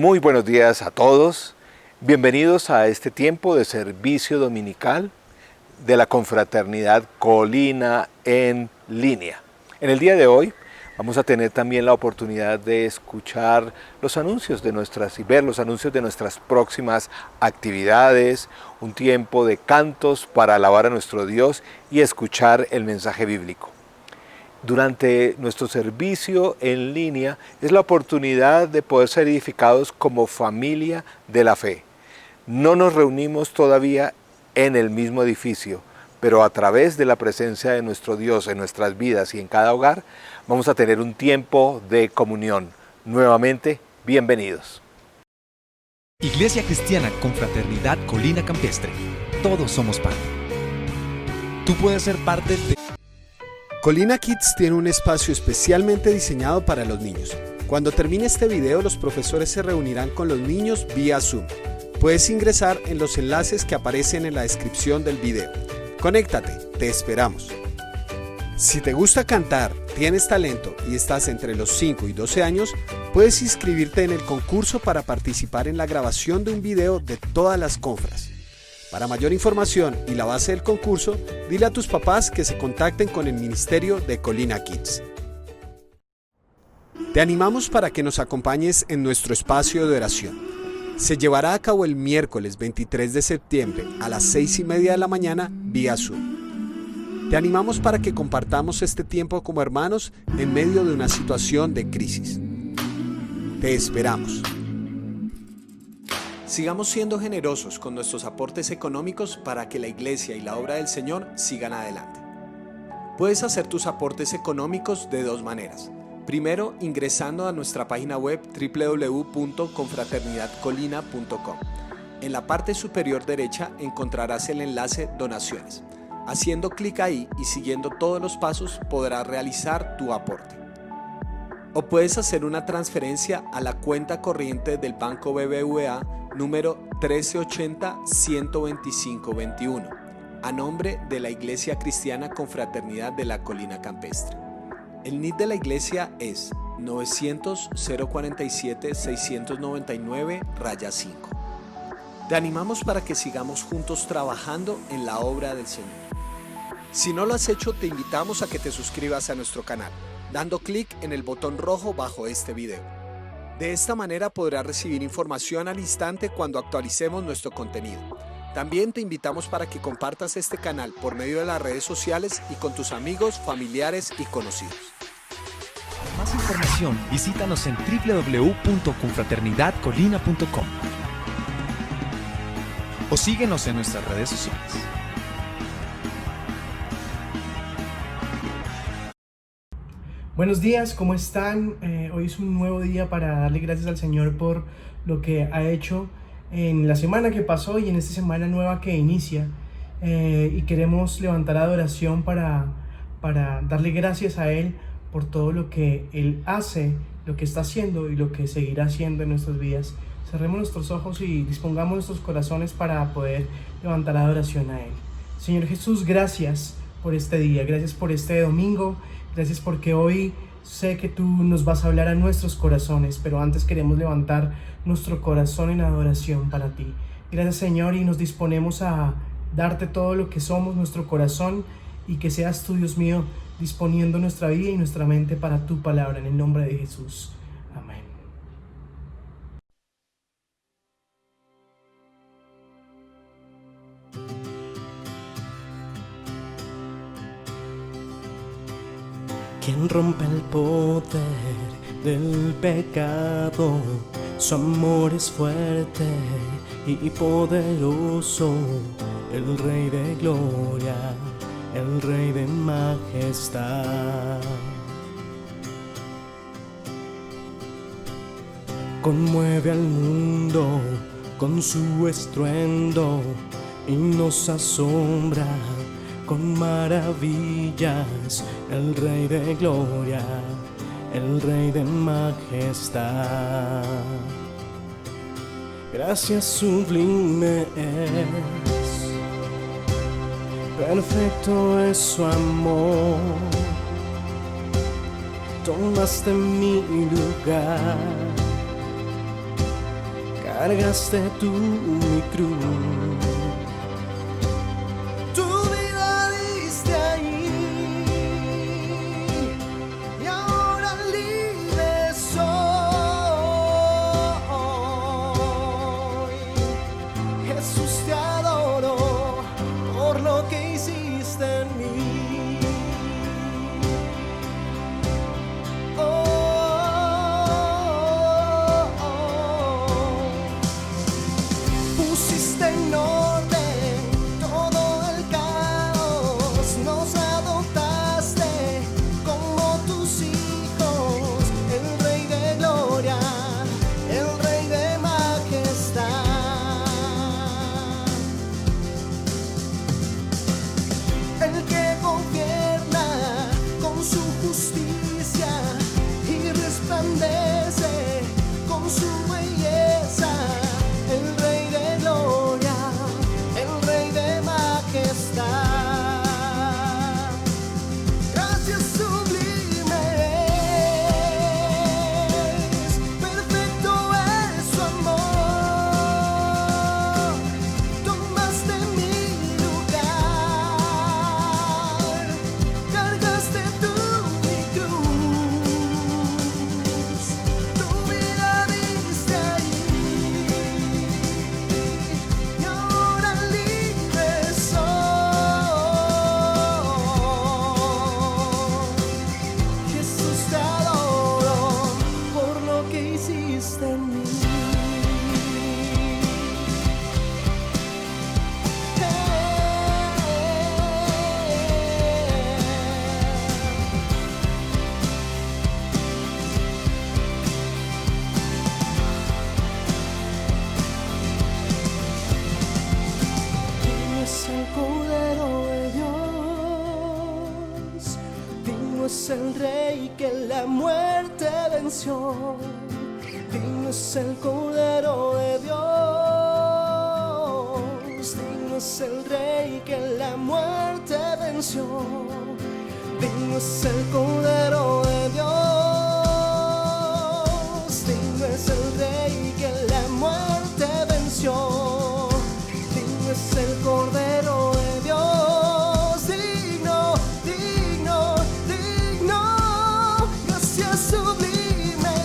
Muy buenos días a todos. Bienvenidos a este tiempo de servicio dominical de la Confraternidad Colina en línea. En el día de hoy vamos a tener también la oportunidad de escuchar los anuncios de y ver los anuncios de nuestras próximas actividades, un tiempo de cantos para alabar a nuestro Dios y escuchar el mensaje bíblico. Durante nuestro servicio en línea es la oportunidad de poder ser edificados como familia de la fe. No nos reunimos todavía en el mismo edificio, pero a través de la presencia de nuestro Dios en nuestras vidas y en cada hogar, vamos a tener un tiempo de comunión. Nuevamente, bienvenidos. Iglesia Cristiana Confraternidad Colina Campestre. Todos somos parte. Tú puedes ser parte de... Colina Kids tiene un espacio especialmente diseñado para los niños. Cuando termine este video, los profesores se reunirán con los niños vía Zoom. Puedes ingresar en los enlaces que aparecen en la descripción del video. Conéctate, te esperamos. Si te gusta cantar, tienes talento y estás entre los 5 y 12 años, puedes inscribirte en el concurso para participar en la grabación de un video de todas las confras. Para mayor información y la base del concurso, dile a tus papás que se contacten con el ministerio de Colina Kids. Te animamos para que nos acompañes en nuestro espacio de oración. Se llevará a cabo el miércoles 23 de septiembre a las 6:30 de la mañana vía Zoom. Te animamos para que compartamos este tiempo como hermanos en medio de una situación de crisis. Te esperamos. Sigamos siendo generosos con nuestros aportes económicos para que la iglesia y la obra del Señor sigan adelante. Puedes hacer tus aportes económicos de dos maneras. Primero, ingresando a nuestra página web www.confraternidadcolina.com. En la parte superior derecha encontrarás el enlace Donaciones. Haciendo clic ahí y siguiendo todos los pasos podrás realizar tu aporte. O puedes hacer una transferencia a la cuenta corriente del Banco BBVA número 1380-12521, a nombre de la Iglesia Cristiana Confraternidad de la Colina Campestre. El NID de la iglesia es 900-047-699-5. Te animamos para que sigamos juntos trabajando en la obra del Señor. Si no lo has hecho, te invitamos a que te suscribas a nuestro canal, dando clic en el botón rojo bajo este video. De esta manera podrás recibir información al instante cuando actualicemos nuestro contenido. También te invitamos para que compartas este canal por medio de las redes sociales y con tus amigos, familiares y conocidos. Para más información, visítanos en www.confraternidadcolina.com o síguenos en nuestras redes sociales. Buenos días, ¿cómo están? Hoy es un nuevo día para darle gracias al Señor por lo que ha hecho en la semana que pasó y en esta semana nueva que inicia. Y queremos levantar adoración para darle gracias a Él por todo lo que Él hace, lo que está haciendo y lo que seguirá haciendo en nuestras vidas. Cerremos nuestros ojos y dispongamos nuestros corazones para poder levantar adoración a Él. Señor Jesús, gracias por este día, gracias por este domingo. Gracias porque hoy sé que tú nos vas a hablar a nuestros corazones, pero antes queremos levantar nuestro corazón en adoración para ti. Gracias, Señor, y nos disponemos a darte todo lo que somos, nuestro corazón, y que seas tú, Dios mío, disponiendo nuestra vida y nuestra mente para tu palabra, en el nombre de Jesús. Amén. Quien rompe el poder del pecado, su amor es fuerte y poderoso, el Rey de gloria, el Rey de majestad. Conmueve al mundo con su estruendo y nos asombra con maravillas, el Rey de gloria, el Rey de majestad. Gracias sublime es, perfecto es su amor. Tomaste mi lugar cargaste tú mi cruz. Tu vida diste ahí y ahora libre soy. Jesús, te adoro por lo que hiciste en mí. Pusiste en orden todo el caos, nos adoptaste como tus hijos, el Rey de gloria, el Rey de majestad, el que gobierna con su justicia y resplandece con su belleza, el Rey de gloria, el Rey de majestad. Gracias sublimes, perfecto es su amor. Tomaste mi lugar, cargaste tú mi cruz. Tu vida diste ahí y ahora libre soy. Jesús, te adoro por lo que hiciste en mí. Digno es el Cordero de Dios, digno es el Rey que la muerte venció. Digno es el Cordero de Dios, digno es el Rey que la muerte venció. Digno es el Cordero de Dios, digno es el Rey que la muerte venció. Digno es el Cordero de Dios, digno, digno, digno. Gracias sublimes,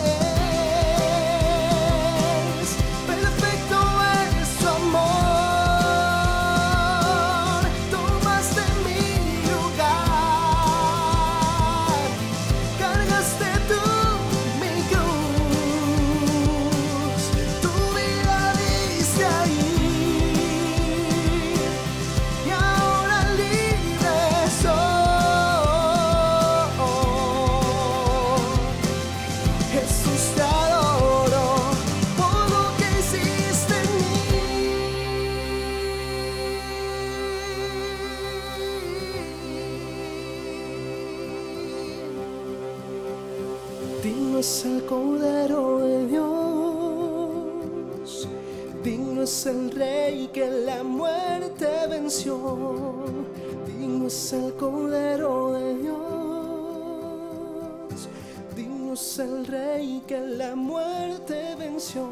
perfecto es su amor. Tomaste mi lugar, cargaste tú mi cruz. Tu vida diste ahí y ahora libre soy. Jesús, te adoro por lo que hiciste en mí. Digno es el Cordero de Dios, digno es el Rey que la muerte venció. Digno es el Cordero de Dios, digno es el Rey que la muerte venció.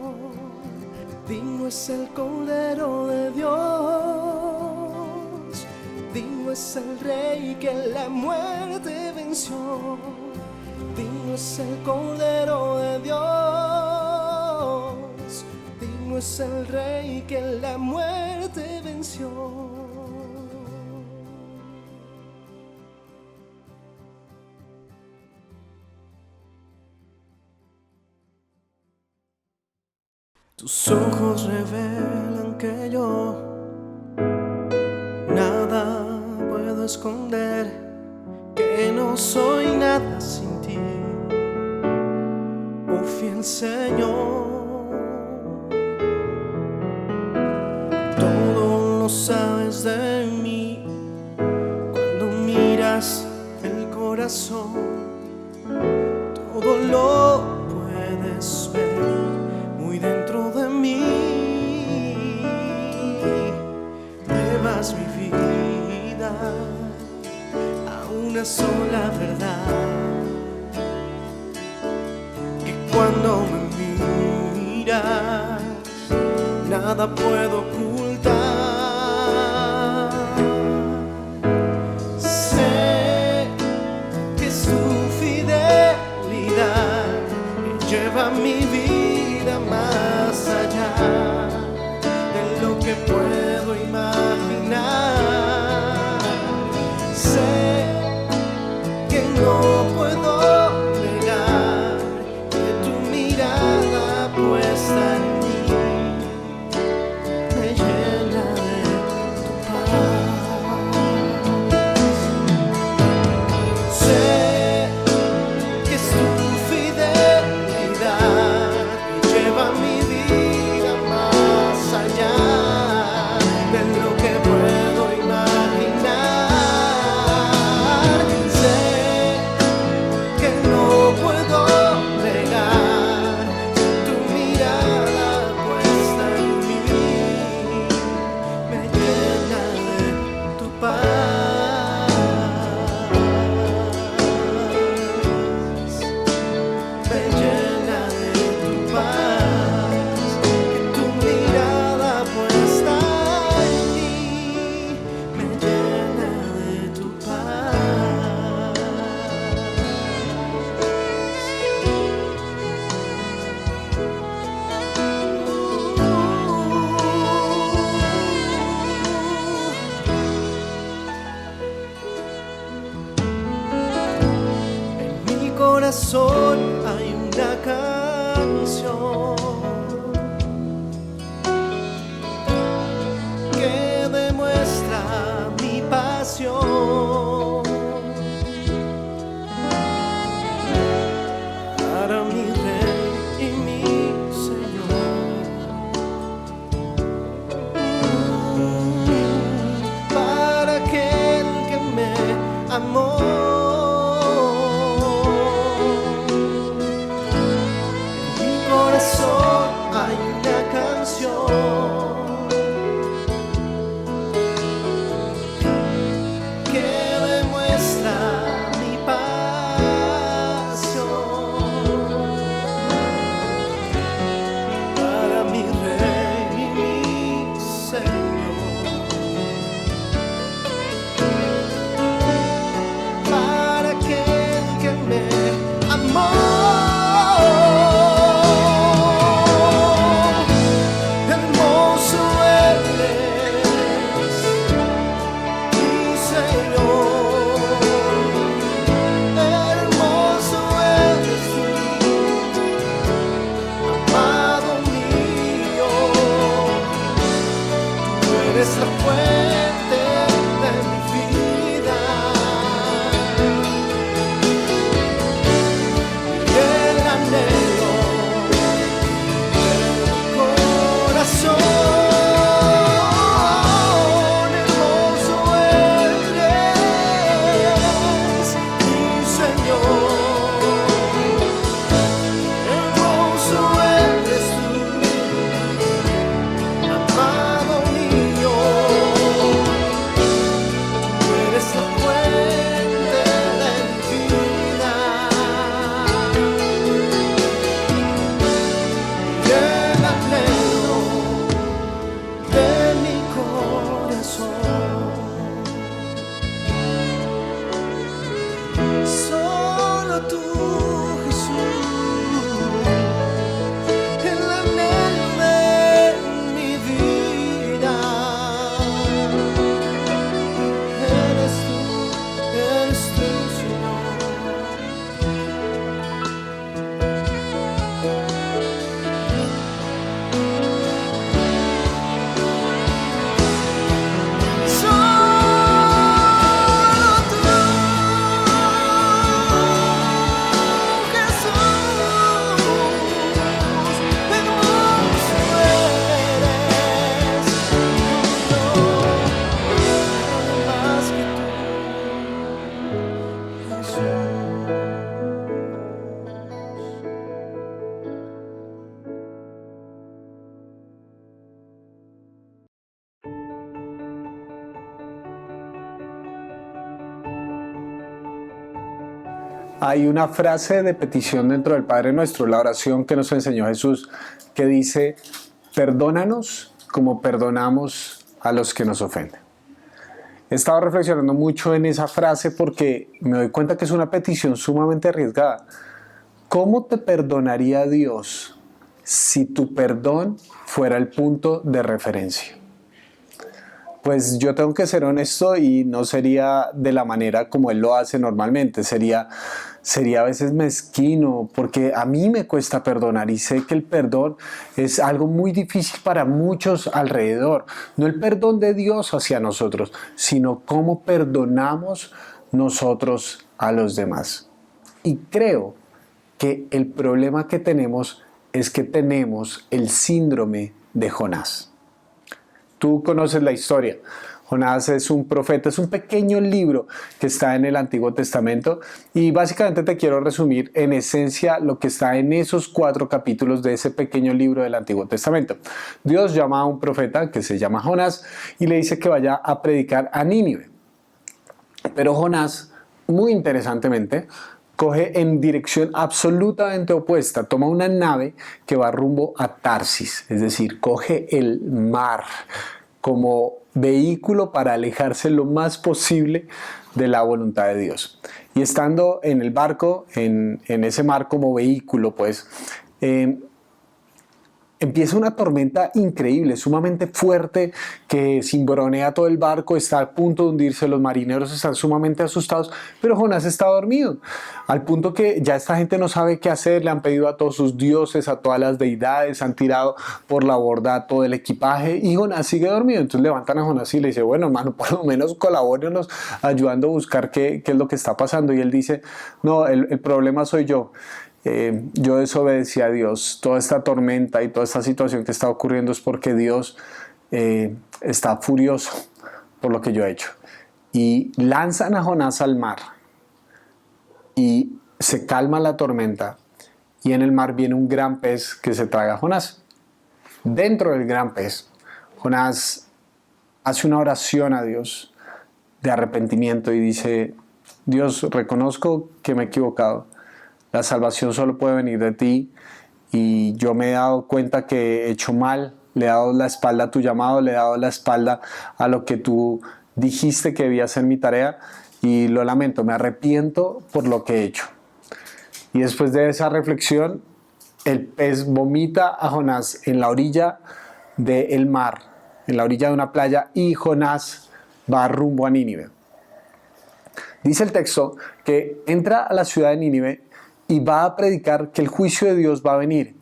Digno es el Cordero de Dios, digno es el Rey que la muerte venció. Digno es el Cordero de Dios, digno es el Rey que la muerte venció. Tus ojos revelan que yo nada puedo esconder, que no soy nada sin ti, oh fiel Señor. Todo lo sabes de mí cuando miras el corazón, todo lo puedes ver muy dentro de mí. Llevas mi vida a una sola verdad, que cuando me miras nada puedo ocultar. Sé que su fidelidad lleva mi vida más allá de lo que puedo imaginar. Sé que no puedo negar que tu mirada puesta en mí me llena de tu paz. Sé que es tu fidelidad que lleva mi vida más allá de lo que puedo imaginar. Sé que no puedo negar tu mirada puesta en mí me llena de tu paz. Me llena de tu paz, que tu mirada puesta en mí me llena de tu paz. En mi corazón hay una canción que demuestra mi pasión para mi Rey y mi Señor, para aquel que me amó. En mi corazón hay una canción que demuestra mi pasión para mi Rey y mi Señor, para aquel que me amó. Hermoso eres, mi Señor. Hermoso eres tú, amado mío. Tú eres la fuente de mi vida y el anhelo de mi corazón. Hermoso eres, mi Señor. Hermoso eres tú, amado mío. Tú eres la fuente de mi vida y el anhelo de mi corazón. Solo tú, Jesús, el anhelo de mi vida. Eres tú, Señor. Solo tú, Jesús, hermoso eres, no más que tú, Jesús. Hay una frase de petición dentro del Padre Nuestro, la oración que nos enseñó Jesús, que dice: perdónanos como perdonamos a los que nos ofenden. He estado reflexionando mucho en esa frase porque me doy cuenta que es una petición sumamente arriesgada. ¿Cómo te perdonaría Dios si tu perdón fuera el punto de referencia? Pues yo tengo que ser honesto y no sería de la manera como Él lo hace normalmente. Sería a veces mezquino porque a mí me cuesta perdonar y sé que el perdón es algo muy difícil para muchos alrededor. No el perdón de Dios hacia nosotros, sino cómo perdonamos nosotros a los demás. Y creo que el problema que tenemos es que tenemos el síndrome de Jonás. Tú conoces la historia. Jonás es un profeta, es un pequeño libro que está en el Antiguo Testamento y básicamente te quiero resumir en esencia lo que está en esos 4 capítulos de ese pequeño libro del Antiguo Testamento. Dios llama a un profeta que se llama Jonás y le dice que vaya a predicar a Nínive. Pero Jonás, muy interesantemente, coge en dirección absolutamente opuesta, toma una nave que va rumbo a Tarsis, es decir, coge el mar como vehículo para alejarse lo más posible de la voluntad de Dios. Y estando en el barco, en ese mar como vehículo, pues, empieza una tormenta increíble, sumamente fuerte, que cimbronea todo el barco, está a punto de hundirse, los marineros están sumamente asustados, pero Jonás está dormido, al punto que ya esta gente no sabe qué hacer, le han pedido a todos sus dioses, a todas las deidades, han tirado por la borda todo el equipaje y Jonás sigue dormido. Entonces levantan a Jonás y le dice, bueno hermano, por lo menos colabórenos ayudando a buscar qué es lo que está pasando. Y él dice, no, el problema soy yo. Yo desobedecí a Dios. Toda esta tormenta y toda esta situación que está ocurriendo es porque Dios está furioso por lo que yo he hecho. Y lanzan a Jonás al mar y se calma la tormenta y en el mar viene un gran pez que se traga a Jonás. Dentro del gran pez, Jonás hace una oración a Dios de arrepentimiento y dice, Dios, reconozco que me he equivocado. La salvación solo puede venir de ti y yo me he dado cuenta que he hecho mal, le he dado la espalda a tu llamado, le he dado la espalda a lo que tú dijiste que debía ser mi tarea y lo lamento, me arrepiento por lo que he hecho. Y después de esa reflexión, el pez vomita a Jonás en la orilla del mar, en la orilla de una playa, y Jonás va rumbo a Nínive. Dice el texto que entra a la ciudad de Nínive y va a predicar que el juicio de Dios va a venir.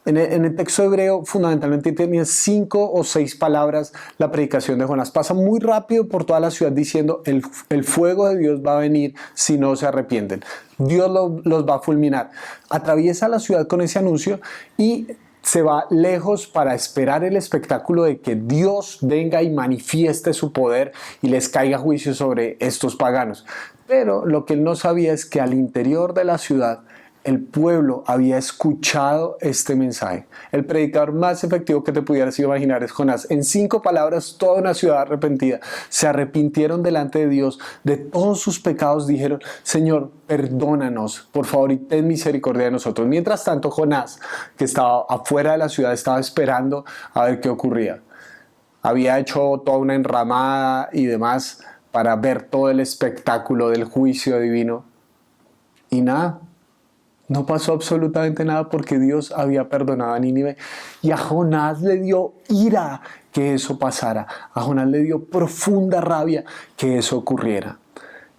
En el texto hebreo fundamentalmente tiene 5 o 6 palabras la predicación de Jonás. Pasa muy rápido por toda la ciudad diciendo el fuego de Dios va a venir si no se arrepienten. Dios los va a fulminar. Atraviesa la ciudad con ese anuncio y se va lejos para esperar el espectáculo de que Dios venga y manifieste su poder y les caiga juicio sobre estos paganos. Pero lo que él no sabía es que al interior de la ciudad el pueblo había escuchado este mensaje. El predicador más efectivo que te pudieras imaginar es Jonás. En 5 palabras, toda una ciudad arrepentida se arrepintieron delante de Dios de todos sus pecados. Dijeron, Señor, perdónanos, por favor, y ten misericordia de nosotros. Mientras tanto, Jonás, que estaba afuera de la ciudad, estaba esperando a ver qué ocurría. Había hecho toda una enramada y demás para ver todo el espectáculo del juicio divino. Y nada. No pasó absolutamente nada porque Dios había perdonado a Nínive y a Jonás le dio ira que eso pasara. A Jonás le dio profunda rabia que eso ocurriera.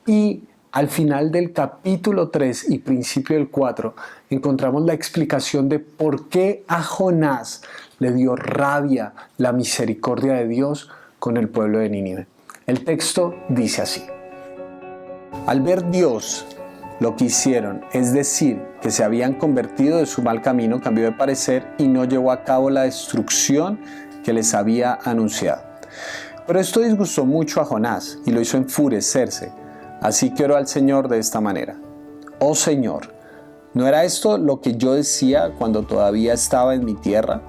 Y al final del capítulo 3 y principio del 4 encontramos la explicación de por qué a Jonás le dio rabia la misericordia de Dios con el pueblo de Nínive. El texto dice así: al ver Dios lo que hicieron, es decir, que se habían convertido de su mal camino, cambió de parecer y no llevó a cabo la destrucción que les había anunciado. Pero esto disgustó mucho a Jonás y lo hizo enfurecerse, así que oró al Señor de esta manera: oh Señor, ¿no era esto lo que yo decía cuando todavía estaba en mi tierra?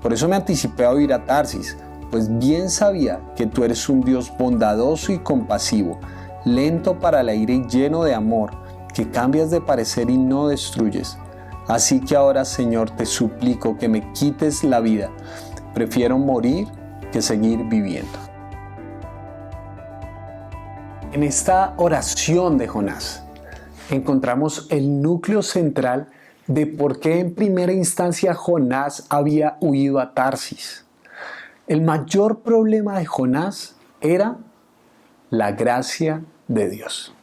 Por eso me anticipé a ir a Tarsis, pues bien sabía que tú eres un Dios bondadoso y compasivo, lento para la ira y lleno de amor, que cambias de parecer y no destruyes. Así que ahora, Señor, te suplico que me quites la vida, prefiero morir que seguir viviendo. En esta oración de Jonás encontramos el núcleo central de por qué en primera instancia Jonás había huido a Tarsis. El mayor problema de Jonás era la gracia de Dios.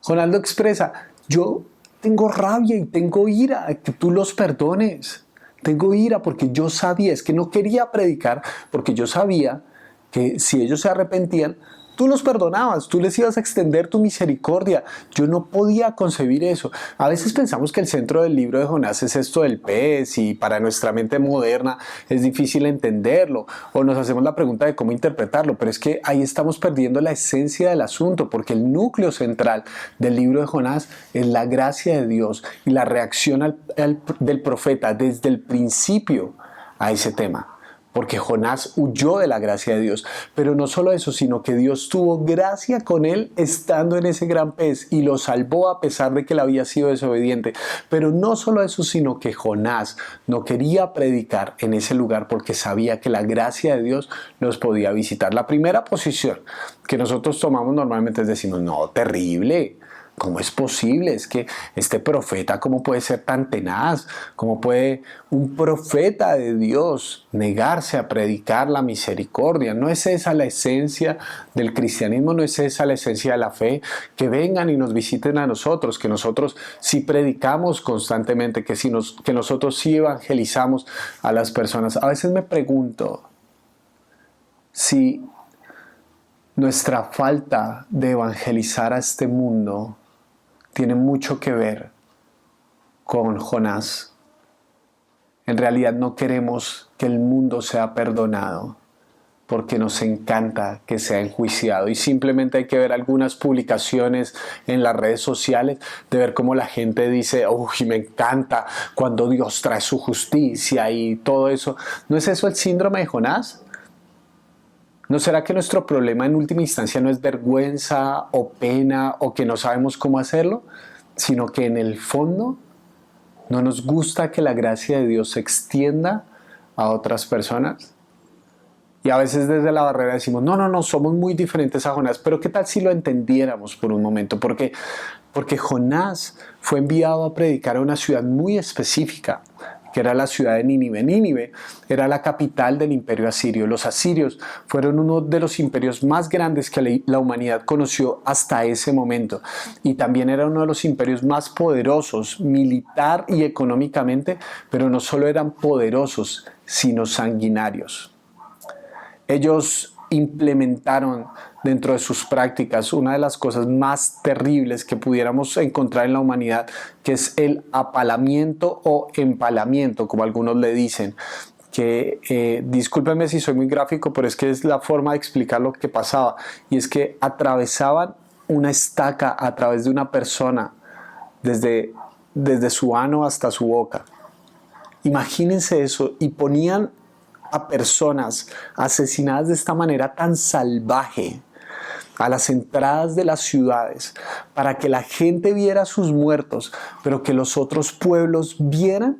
Jonás lo expresa: yo tengo rabia y tengo ira de que tú los perdones. Tengo ira porque yo sabía, es que no quería predicar porque yo sabía que si ellos se arrepentían, tú los perdonabas, tú les ibas a extender tu misericordia. Yo no podía concebir eso. A veces pensamos que el centro del libro de Jonás es esto del pez y para nuestra mente moderna es difícil entenderlo, o nos hacemos la pregunta de cómo interpretarlo, pero es que ahí estamos perdiendo la esencia del asunto, porque el núcleo central del libro de Jonás es la gracia de Dios y la reacción del profeta desde el principio a ese tema. Porque Jonás huyó de la gracia de Dios. Pero no solo eso, sino que Dios tuvo gracia con él estando en ese gran pez y lo salvó a pesar de que él había sido desobediente. Pero no solo eso, sino que Jonás no quería predicar en ese lugar porque sabía que la gracia de Dios los podía visitar. La primera posición que nosotros tomamos normalmente es decirnos: no, terrible. ¿Cómo es posible? Es que este profeta, ¿cómo puede ser tan tenaz? ¿Cómo puede un profeta de Dios negarse a predicar la misericordia? ¿No es esa la esencia del cristianismo? ¿No es esa la esencia de la fe? Que vengan y nos visiten a nosotros, que nosotros sí predicamos constantemente, que nosotros sí evangelizamos a las personas. A veces me pregunto si nuestra falta de evangelizar a este mundo tiene mucho que ver con Jonás. En realidad no queremos que el mundo sea perdonado porque nos encanta que sea enjuiciado, y simplemente hay que ver algunas publicaciones en las redes sociales de ver cómo la gente dice: uy, me encanta cuando Dios trae su justicia y todo eso. ¿No es eso el síndrome de Jonás? ¿No será que nuestro problema en última instancia no es vergüenza o pena o que no sabemos cómo hacerlo, sino que en el fondo no nos gusta que la gracia de Dios se extienda a otras personas? Y a veces desde la barrera decimos: no, somos muy diferentes a Jonás. Pero ¿qué tal si lo entendiéramos por un momento? Porque Jonás fue enviado a predicar a una ciudad muy específica, que era la ciudad de Nínive. Nínive era la capital del imperio asirio. Los asirios fueron uno de los imperios más grandes que la humanidad conoció hasta ese momento. Y también era uno de los imperios más poderosos, militar y económicamente, pero no solo eran poderosos, sino sanguinarios. Ellos implementaron dentro de sus prácticas una de las cosas más terribles que pudiéramos encontrar en la humanidad, que es el apalamiento o empalamiento, como algunos le dicen. Que discúlpenme si soy muy gráfico, pero es que es la forma de explicar lo que pasaba, y es que atravesaban una estaca a través de una persona desde su ano hasta su boca. Imagínense eso, y ponían a personas asesinadas de esta manera tan salvaje a las entradas de las ciudades para que la gente viera a sus muertos, pero que los otros pueblos vieran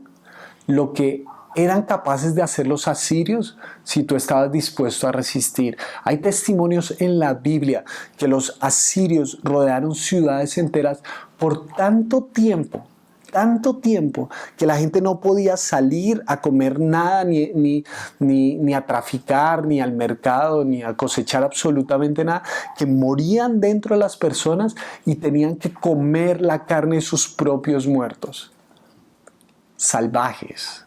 lo que eran capaces de hacer los asirios si tú estabas dispuesto a resistir. Hay testimonios en la Biblia que los asirios rodearon ciudades enteras por tanto tiempo que la gente no podía salir a comer nada, ni a traficar, ni al mercado, ni a cosechar absolutamente nada, que morían dentro de las personas y tenían que comer la carne de sus propios muertos. Salvajes,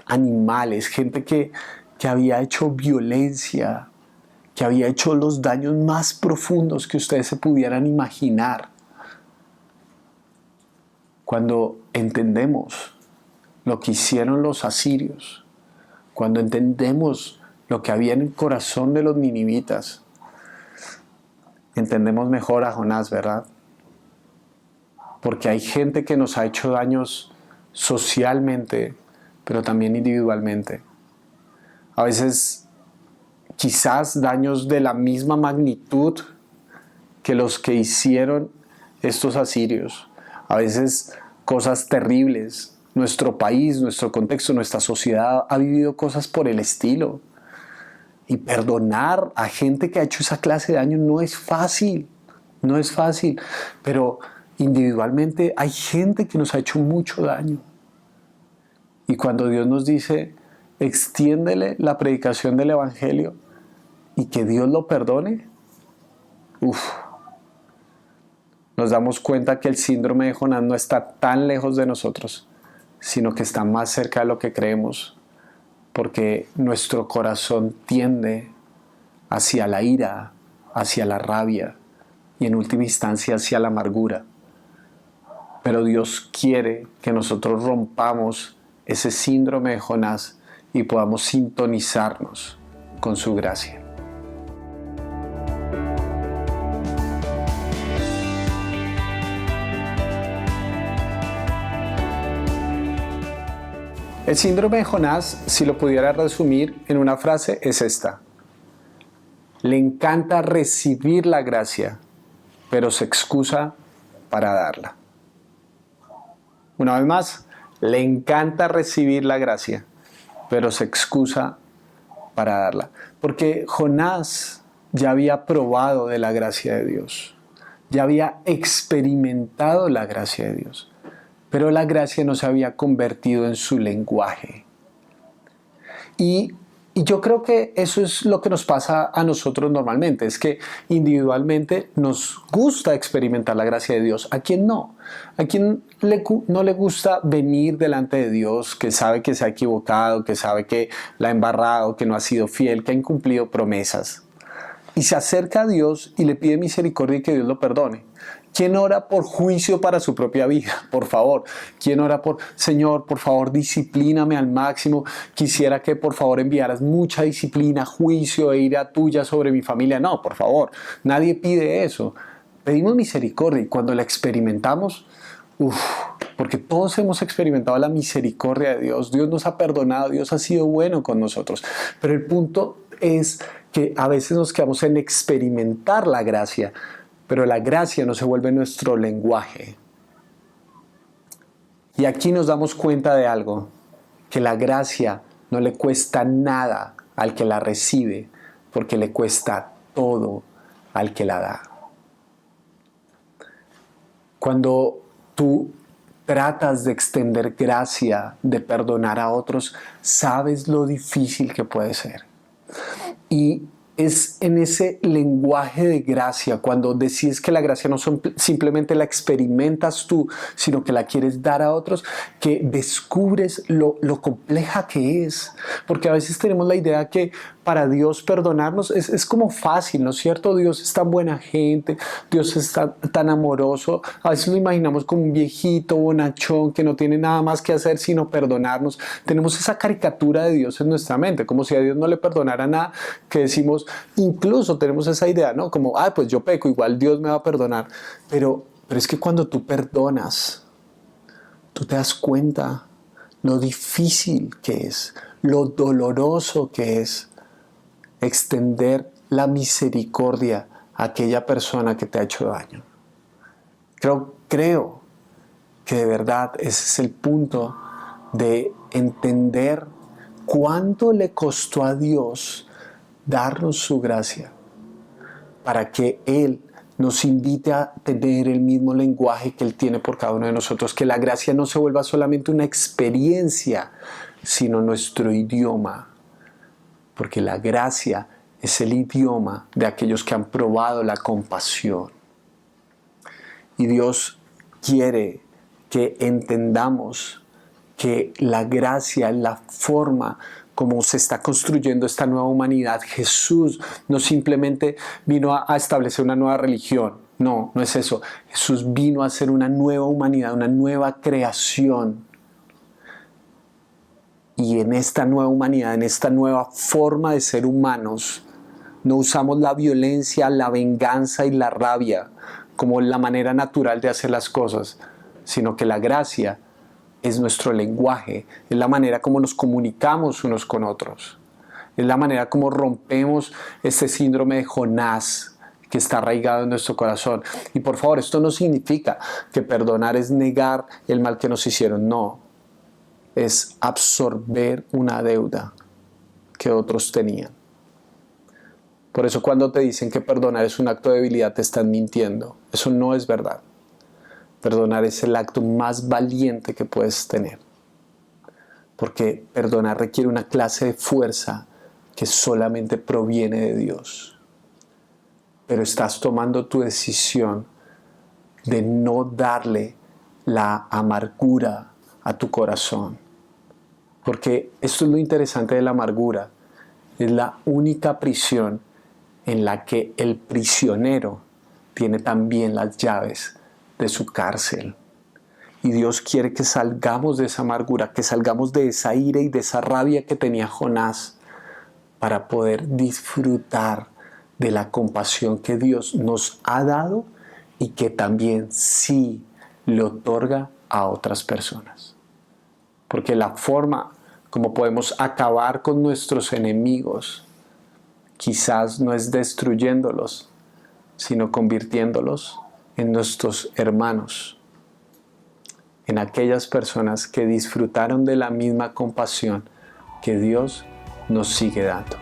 animales, gente que había hecho violencia, que había hecho los daños más profundos que ustedes se pudieran imaginar. Cuando entendemos lo que hicieron los asirios, cuando entendemos lo que había en el corazón de los ninivitas, entendemos mejor a Jonás, ¿verdad? Porque hay gente que nos ha hecho daños socialmente, pero también individualmente. A veces quizás daños de la misma magnitud que los que hicieron estos asirios. A veces cosas terribles, nuestro país, nuestro contexto, nuestra sociedad ha vivido cosas por el estilo. Y perdonar a gente que ha hecho esa clase de daño no es fácil, no es fácil. Pero individualmente hay gente que nos ha hecho mucho daño. Y cuando Dios nos dice, extiéndele la predicación del Evangelio y que Dios lo perdone, nos damos cuenta que el síndrome de Jonás no está tan lejos de nosotros, sino que está más cerca de lo que creemos, porque nuestro corazón tiende hacia la ira, hacia la rabia y en última instancia hacia la amargura. Pero Dios quiere que nosotros rompamos ese síndrome de Jonás y podamos sintonizarnos con su gracia. El síndrome de Jonás, si lo pudiera resumir en una frase, es esta: le encanta recibir la gracia, pero se excusa para darla. Una vez más, le encanta recibir la gracia, pero se excusa para darla. Porque Jonás ya había probado de la gracia de Dios, ya había experimentado la gracia de Dios, pero la gracia no se había convertido en su lenguaje. Y yo creo que eso es lo que nos pasa a nosotros normalmente, es que individualmente nos gusta experimentar la gracia de Dios. ¿A quién no? ¿A quién no le gusta venir delante de Dios, que sabe que se ha equivocado, que sabe que la ha embarrado, que no ha sido fiel, que ha incumplido promesas? Y se acerca a Dios y le pide misericordia y que Dios lo perdone. ¿Quién ora por juicio para su propia vida? Por favor. ¿Quién ora por, Señor, por favor, disciplíname al máximo? Quisiera que por favor enviaras mucha disciplina, juicio e ira tuya sobre mi familia. No, por favor. Nadie pide eso. Pedimos misericordia y cuando la experimentamos, porque todos hemos experimentado la misericordia de Dios. Dios nos ha perdonado, Dios ha sido bueno con nosotros. Pero el punto es que a veces nos quedamos en experimentar la gracia, pero la gracia no se vuelve nuestro lenguaje. Y aquí nos damos cuenta de algo, que la gracia no le cuesta nada al que la recibe, porque le cuesta todo al que la da. Cuando tú tratas de extender gracia, de perdonar a otros, sabes lo difícil que puede ser. Y es en ese lenguaje de gracia, cuando decides que la gracia no simplemente la experimentas tú, sino que la quieres dar a otros, que descubres lo compleja que es. Porque a veces tenemos la idea que para Dios perdonarnos es como fácil, ¿no es cierto? Dios es tan buena gente, Dios es tan amoroso. A veces lo imaginamos como un viejito bonachón que no tiene nada más que hacer sino perdonarnos. Tenemos esa caricatura de Dios en nuestra mente, como si a Dios no le perdonara nada, que decimos, incluso tenemos esa idea, ¿no? Como, pues yo peco, igual Dios me va a perdonar. Pero es que cuando tú perdonas, tú te das cuenta lo difícil que es, lo doloroso que es extender la misericordia a aquella persona que te ha hecho daño. Creo que de verdad ese es el punto de entender cuánto le costó a Dios darnos su gracia para que Él nos invite a tener el mismo lenguaje que Él tiene por cada uno de nosotros, que la gracia no se vuelva solamente una experiencia, sino nuestro idioma, porque la gracia es el idioma de aquellos que han probado la compasión. Y Dios quiere que entendamos que la gracia es la forma como se está construyendo esta nueva humanidad. Jesús no simplemente vino a establecer una nueva religión. No es eso. Jesús vino a hacer una nueva humanidad, una nueva creación. Y en esta nueva humanidad, en esta nueva forma de ser humanos, no usamos la violencia, la venganza y la rabia como la manera natural de hacer las cosas, sino que la gracia es nuestro lenguaje, es la manera como nos comunicamos unos con otros, es la manera como rompemos este síndrome de Jonás que está arraigado en nuestro corazón. Y por favor, esto no significa que perdonar es negar el mal que nos hicieron, no. es absorber una deuda que otros tenían. Por eso cuando te dicen que perdonar es un acto de debilidad, te están mintiendo. Eso no es verdad. Perdonar es el acto más valiente que puedes tener. Porque perdonar requiere una clase de fuerza que solamente proviene de Dios. Pero estás tomando tu decisión de no darle la amargura a tu corazón. Porque esto es lo interesante de la amargura. Es la única prisión en la que el prisionero tiene también las llaves de su cárcel. Y Dios quiere que salgamos de esa amargura, que salgamos de esa ira y de esa rabia que tenía Jonás para poder disfrutar de la compasión que Dios nos ha dado y que también sí le otorga a otras personas. Porque la forma como podemos acabar con nuestros enemigos quizás no es destruyéndolos, sino convirtiéndolos en nuestros hermanos, en aquellas personas que disfrutaron de la misma compasión que Dios nos sigue dando.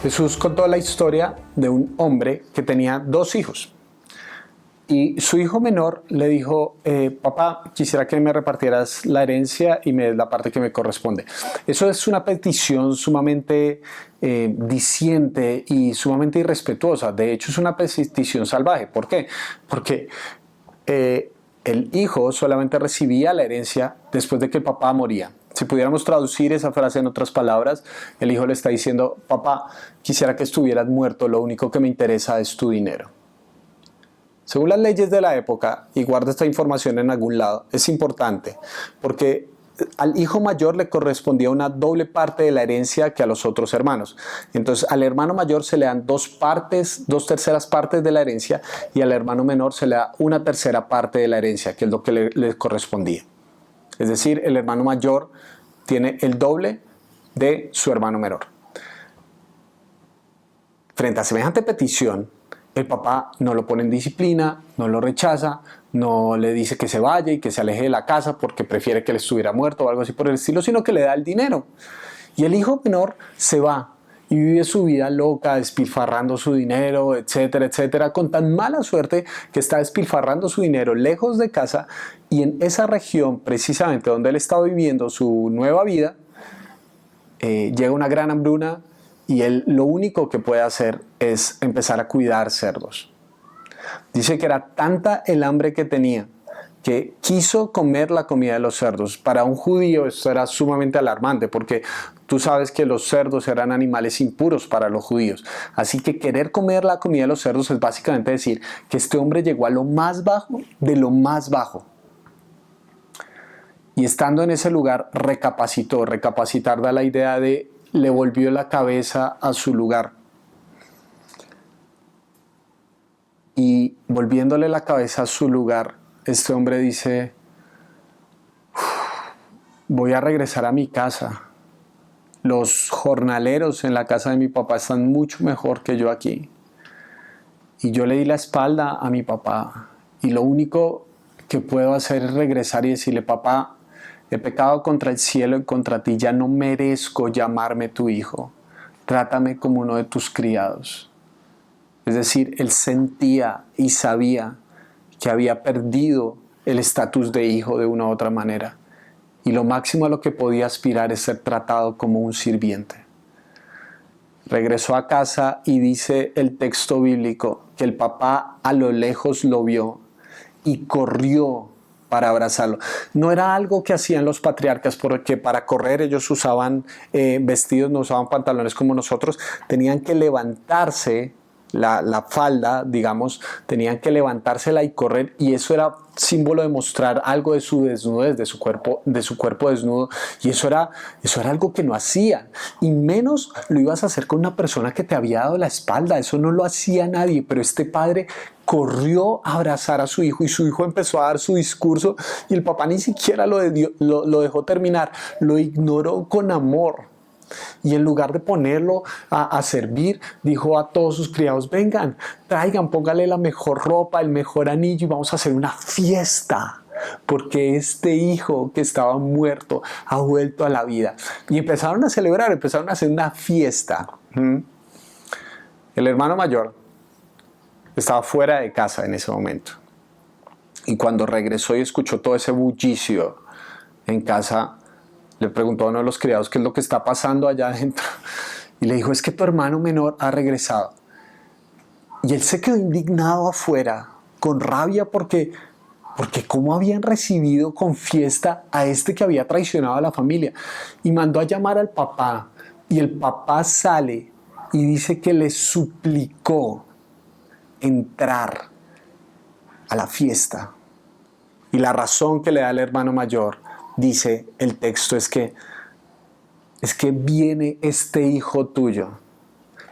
Jesús contó la historia de un hombre que tenía 2 hijos. Y su hijo menor le dijo, papá, quisiera que me repartieras la herencia y me des la parte que me corresponde. Eso es una petición sumamente diciente y sumamente irrespetuosa. De hecho, es una petición salvaje. ¿Por qué? Porque el hijo solamente recibía la herencia después de que el papá moría. Si pudiéramos traducir esa frase en otras palabras, el hijo le está diciendo, papá, quisiera que estuvieras muerto, lo único que me interesa es tu dinero. Según las leyes de la época, y guarda esta información en algún lado, es importante, porque al hijo mayor le correspondía una doble parte de la herencia que a los otros hermanos. Entonces al hermano mayor se le dan 2 terceras partes de la herencia, y al hermano menor se le da 1/3 parte de la herencia, que es lo que le correspondía. Es decir, el hermano mayor tiene el doble de su hermano menor. Frente a semejante petición, el papá no lo pone en disciplina, no lo rechaza, no le dice que se vaya y que se aleje de la casa porque prefiere que él estuviera muerto o algo así por el estilo, sino que le da el dinero. Y el hijo menor se va y vive su vida loca, despilfarrando su dinero, etcétera, etcétera, con tan mala suerte que está despilfarrando su dinero lejos de casa, y en esa región, precisamente donde él estaba viviendo su nueva vida, llega una gran hambruna y él lo único que puede hacer es empezar a cuidar cerdos. Dice que era tanta el hambre que tenía que quiso comer la comida de los cerdos. Para un judío esto era sumamente alarmante, porque tú sabes que los cerdos eran animales impuros para los judíos. Así que querer comer la comida de los cerdos es básicamente decir que este hombre llegó a lo más bajo de lo más bajo. Y estando en ese lugar recapacitó. Recapacitar da la idea de le volvió la cabeza a su lugar. Y volviéndole la cabeza a su lugar, este hombre dice, voy a regresar a mi casa. Los jornaleros en la casa de mi papá están mucho mejor que yo aquí. Y yo le di la espalda a mi papá. Y lo único que puedo hacer es regresar y decirle, papá, he pecado contra el cielo y contra ti, ya no merezco llamarme tu hijo. Trátame como uno de tus criados. Es decir, él sentía y sabía que había perdido el estatus de hijo de una u otra manera. Y lo máximo a lo que podía aspirar es ser tratado como un sirviente. Regresó a casa y dice el texto bíblico que el papá a lo lejos lo vio y corrió para abrazarlo. No era algo que hacían los patriarcas, porque para correr ellos usaban vestidos, no usaban pantalones como nosotros, tenían que levantarse la falda, digamos, tenían que levantársela y correr, y eso era símbolo de mostrar algo de su desnudez, de su cuerpo desnudo, y eso era algo que no hacían, y menos lo ibas a hacer con una persona que te había dado la espalda. Eso no lo hacía nadie, pero este padre corrió a abrazar a su hijo, y su hijo empezó a dar su discurso, y el papá ni siquiera lo dejó terminar, lo ignoró con amor. Y en lugar de ponerlo a servir, dijo a todos sus criados, vengan, traigan, póngale la mejor ropa, el mejor anillo y vamos a hacer una fiesta. Porque este hijo que estaba muerto ha vuelto a la vida. Y empezaron a celebrar, empezaron a hacer una fiesta. El hermano mayor estaba fuera de casa en ese momento. Y cuando regresó y escuchó todo ese bullicio en casa, le preguntó a uno de los criados qué es lo que está pasando allá adentro. Y le dijo, es que tu hermano menor ha regresado. Y él se quedó indignado afuera, con rabia porque cómo habían recibido con fiesta a este que había traicionado a la familia. Y mandó a llamar al papá. Y el papá sale y dice que le suplicó entrar a la fiesta. Y la razón que le da el hermano mayor, dice el texto, es que viene este hijo tuyo.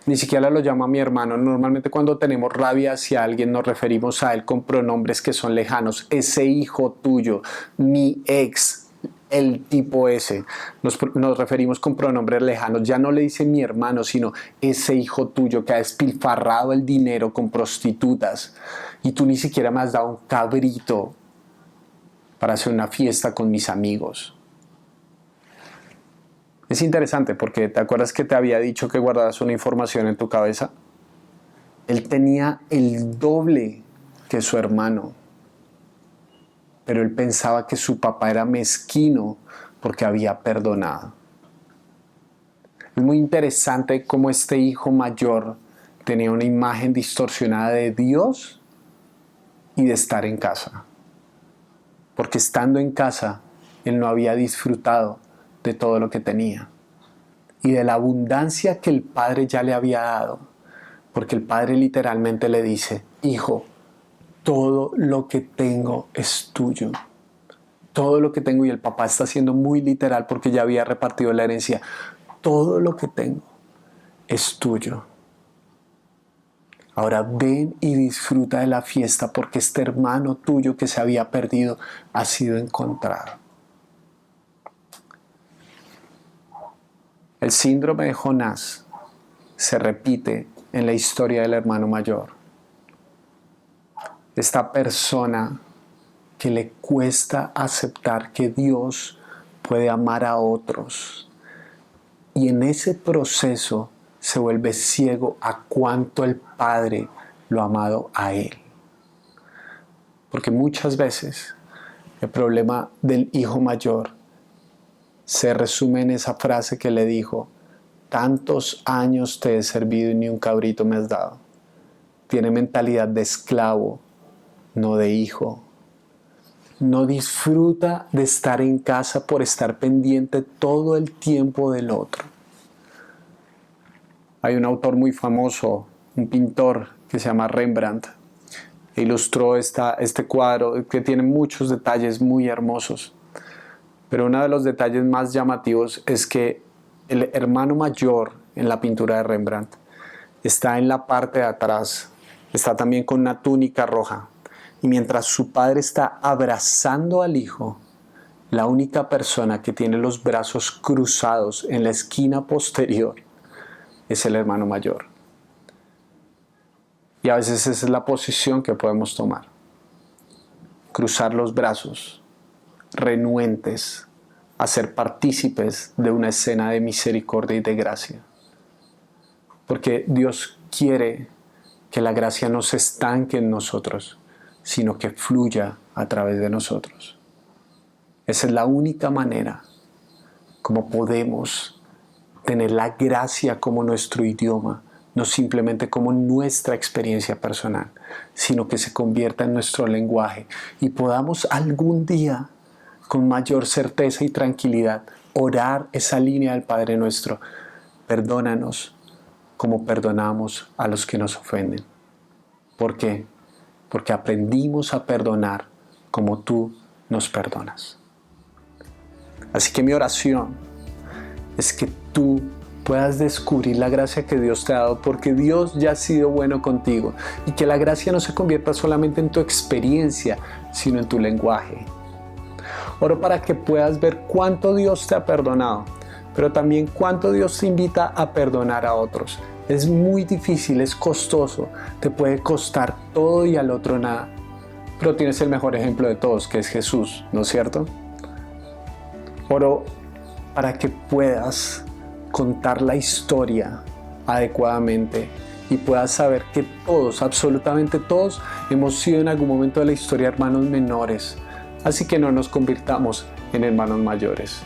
Ni siquiera lo llama mi hermano. Normalmente cuando tenemos rabia hacia alguien nos referimos a él con pronombres que son lejanos. Ese hijo tuyo, mi ex, el tipo ese. Nos referimos con pronombres lejanos. Ya no le dice mi hermano, sino ese hijo tuyo que ha despilfarrado el dinero con prostitutas. Y tú ni siquiera me has dado un cabrito para hacer una fiesta con mis amigos. Es interesante porque ¿te acuerdas que te había dicho que guardaras una información en tu cabeza? Él tenía el doble que su hermano, pero él pensaba que su papá era mezquino porque había perdonado. Es muy interesante cómo este hijo mayor tenía una imagen distorsionada de Dios y de estar en casa. Porque estando en casa, él no había disfrutado de todo lo que tenía y de la abundancia que el padre ya le había dado, porque el padre literalmente le dice, hijo, todo lo que tengo es tuyo, todo lo que tengo, y el papá está siendo muy literal porque ya había repartido la herencia, todo lo que tengo es tuyo. Ahora ven y disfruta de la fiesta porque este hermano tuyo que se había perdido ha sido encontrado. El síndrome de Jonás se repite en la historia del hermano mayor. Esta persona que le cuesta aceptar que Dios puede amar a otros y en ese proceso se vuelve ciego a cuánto el Padre lo ha amado a él. Porque muchas veces el problema del hijo mayor se resume en esa frase que le dijo, tantos años te he servido y ni un cabrito me has dado. Tiene mentalidad de esclavo, no de hijo. No disfruta de estar en casa por estar pendiente todo el tiempo del otro. Hay un autor muy famoso, un pintor que se llama Rembrandt, e ilustró este cuadro que tiene muchos detalles muy hermosos. Pero uno de los detalles más llamativos es que el hermano mayor en la pintura de Rembrandt está en la parte de atrás, está también con una túnica roja. Y mientras su padre está abrazando al hijo, la única persona que tiene los brazos cruzados en la esquina posterior es el hermano mayor. Y a veces esa es la posición que podemos tomar. Cruzar los brazos, renuentes a ser partícipes de una escena de misericordia y de gracia. Porque Dios quiere que la gracia no se estanque en nosotros, sino que fluya a través de nosotros. Esa es la única manera como podemos tener la gracia como nuestro idioma, no simplemente como nuestra experiencia personal, sino que se convierta en nuestro lenguaje y podamos algún día, con mayor certeza y tranquilidad, orar esa línea del Padre Nuestro. Perdónanos como perdonamos a los que nos ofenden. ¿Por qué? Porque aprendimos a perdonar como tú nos perdonas. Así que mi oración es que tú puedas descubrir la gracia que Dios te ha dado, porque Dios ya ha sido bueno contigo, y que la gracia no se convierta solamente en tu experiencia, sino en tu lenguaje. Oro para que puedas ver cuánto Dios te ha perdonado, pero también cuánto Dios te invita a perdonar a otros. Es muy difícil, es costoso, te puede costar todo y al otro nada. Pero tienes el mejor ejemplo de todos, que es Jesús, ¿no es cierto? Oro para que puedas contar la historia adecuadamente y puedas saber que todos, absolutamente todos, hemos sido en algún momento de la historia hermanos menores. Así que no nos convirtamos en hermanos mayores.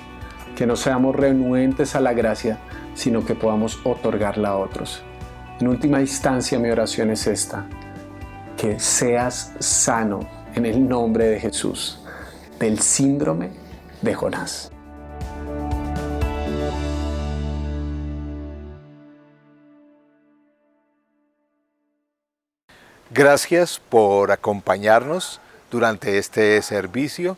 Que no seamos renuentes a la gracia, sino que podamos otorgarla a otros. En última instancia, mi oración es esta: que seas sano en el nombre de Jesús del síndrome de Jonás. Gracias por acompañarnos durante este servicio.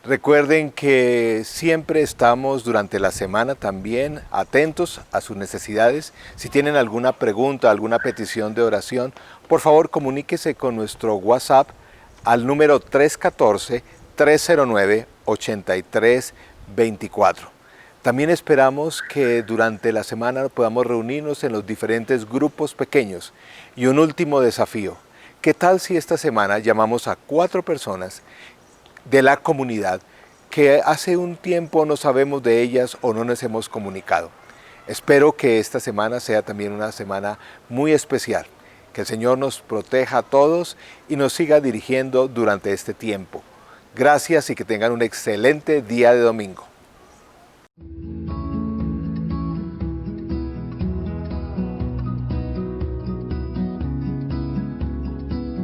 Recuerden que siempre estamos durante la semana también atentos a sus necesidades. Si tienen alguna pregunta, alguna petición de oración, por favor comuníquese con nuestro WhatsApp al número 314-309-8324. También esperamos que durante la semana podamos reunirnos en los diferentes grupos pequeños. Y un último desafío: ¿qué tal si esta semana llamamos a 4 personas de la comunidad que hace un tiempo no sabemos de ellas o no nos hemos comunicado? Espero que esta semana sea también una semana muy especial. Que el Señor nos proteja a todos y nos siga dirigiendo durante este tiempo. Gracias y que tengan un excelente día de domingo.